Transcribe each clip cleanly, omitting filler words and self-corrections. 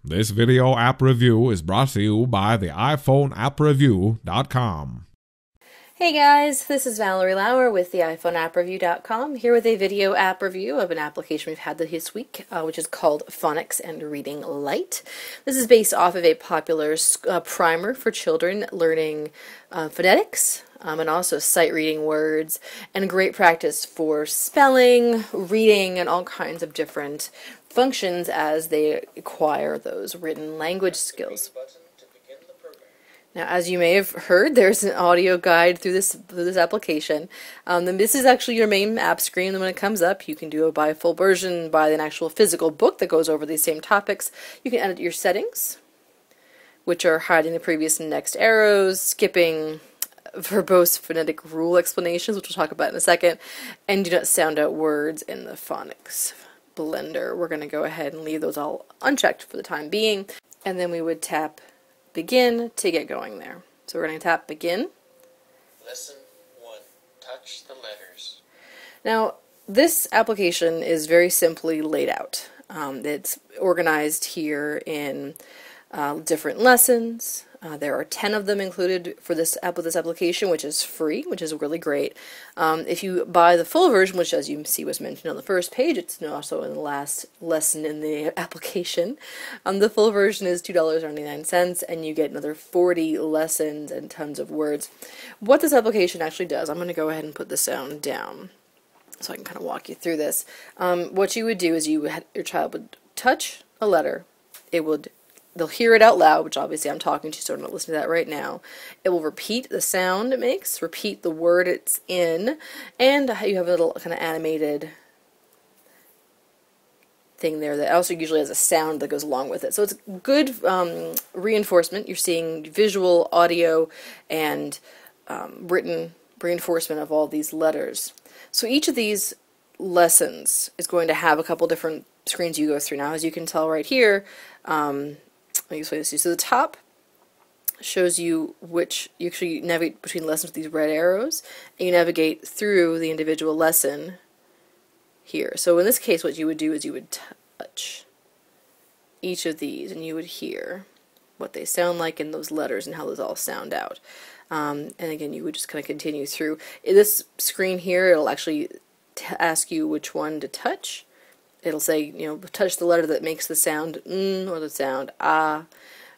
This video app review is brought to you by the iPhoneAppReview.com. Hey guys, this is Valerie Lauer with the iPhoneAppReview.com, here with a video app review of an application we've had this week, which is called Phonics and Reading Lite. This is based off of a popular primer for children learning phonetics, and also sight reading words, and great practice for spelling, reading, and all kinds of different functions as they acquire those written language skills. Now, as you may have heard, there's an audio guide through this application. And this is actually your main app screen, and when it comes up, you can do a buy full version, buy an actual physical book that goes over these same topics. You can edit your settings, which are hiding the previous and next arrows, skipping verbose phonetic rule explanations, which we'll talk about in a second, and do not sound out words in the phonics blender. We're going to go ahead and leave those all unchecked for the time being, and then we would tap begin to get going there. So we're going to tap begin. Lesson 1. Touch the letters. Now, this application is very simply laid out. It's organized here in different lessons. There are 10 of them included for this application, which is free, which is really great. If you buy the full version, which as you see was mentioned on the first page, it's also in the last lesson in the application. The full version is $2.99, and you get another 40 lessons and tons of words. What this application actually does, I'm going to go ahead and put the sound down so I can kind of walk you through this. What you would do is your child would touch a letter. They'll hear it out loud, which obviously I'm talking to, so I'm not listening to that right now. It will repeat the sound it makes, repeat the word it's in, and you have a little kind of animated thing there that also usually has a sound that goes along with it. So it's good reinforcement. You're seeing visual, audio, and written reinforcement of all these letters. So each of these lessons is going to have a couple different screens you go through. Now, as you can tell right here, let me explain this to you. So the top shows you which you actually navigate between lessons with these red arrows, and you navigate through the individual lesson here. So in this case, what you would do is you would touch each of these, and you would hear what they sound like in those letters and how those all sound out. And again, you would just kind of continue through. In this screen here, it'll actually ask you which one to touch. It'll say, touch the letter that makes the sound or the sound ah,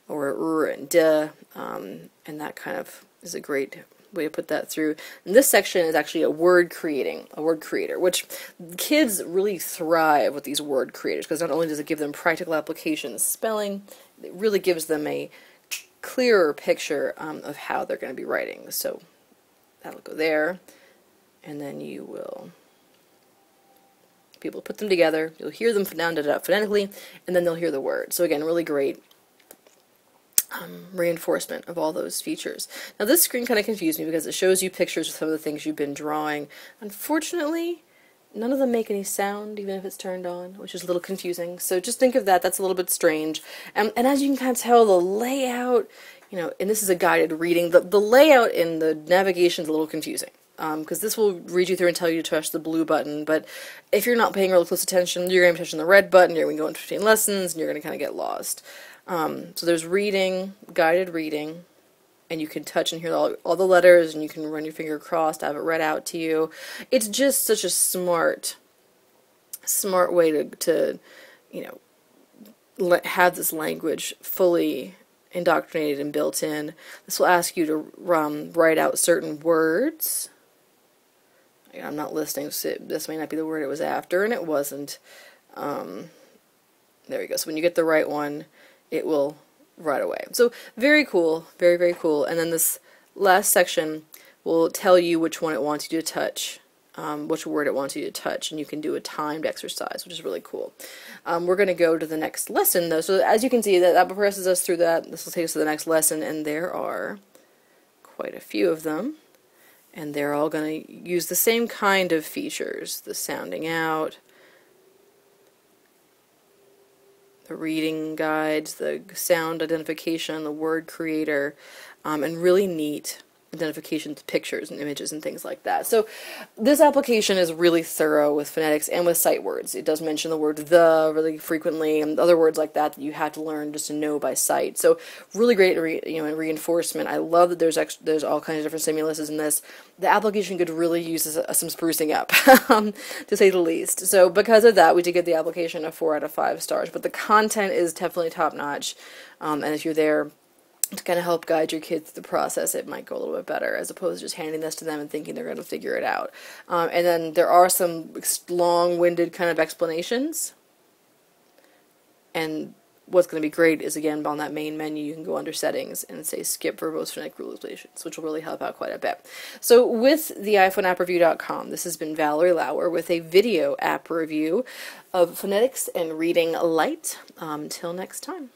or r and duh, and that kind of is a great way to put that through. And this section is actually a word creator, which kids really thrive with these word creators, because not only does it give them practical applications, spelling, it really gives them a clearer picture of how they're going to be writing. So that'll go there, and then you will be able to put them together. You'll hear them phonetically, and then they'll hear the word. So again, really great reinforcement of all those features. Now this screen kind of confused me because it shows you pictures of some of the things you've been drawing. Unfortunately, none of them make any sound, even if it's turned on, which is a little confusing. So just think of that. That's a little bit strange. And as you can kind of tell, the layout, and this is a guided reading, the layout in the navigation is a little confusing. Because this will read you through and tell you to touch the blue button, but if you're not paying really close attention, you're going to be touching the red button, you're going to go into 15 lessons, and you're going to kind of get lost. So there's reading, guided reading, and you can touch and hear all the letters, and you can run your finger across to have it read out to you. It's just such a smart way to have this language fully indoctrinated and built in. This will ask you to write out certain words. I'm not listening, so this may not be the word it was after, and it wasn't. There we go. So when you get the right one, it will right away. So very cool, very, very cool. And then this last section will tell you which one it wants you to touch, which word it wants you to touch, and you can do a timed exercise, which is really cool. We're going to go to the next lesson, though. So as you can see, that progresses us through that. This will take us to the next lesson, and there are quite a few of them. And they're all going to use the same kind of features, the sounding out, the reading guides, the sound identification, the word creator, and really neat identification to pictures and images and things like that. So this application is really thorough with phonetics and with sight words. It does mention the word the really frequently and other words like that that you have to learn just to know by sight. So really great in reinforcement. I love that there's all kinds of different stimuluses in this. The application could really use some sprucing up, to say the least. So because of that, we did give the application a 4 out of 5 stars. But the content is definitely top notch. And if you're there to kind of help guide your kids through the process, it might go a little bit better, as opposed to just handing this to them and thinking they're going to figure it out. And then there are some long-winded kind of explanations. And what's going to be great is, again, on that main menu, you can go under settings and say skip verbose phonetic rule explanations, which will really help out quite a bit. So with the iPhoneAppReview.com, this has been Valerie Lauer with a video app review of phonetics and reading Lite. Till next time.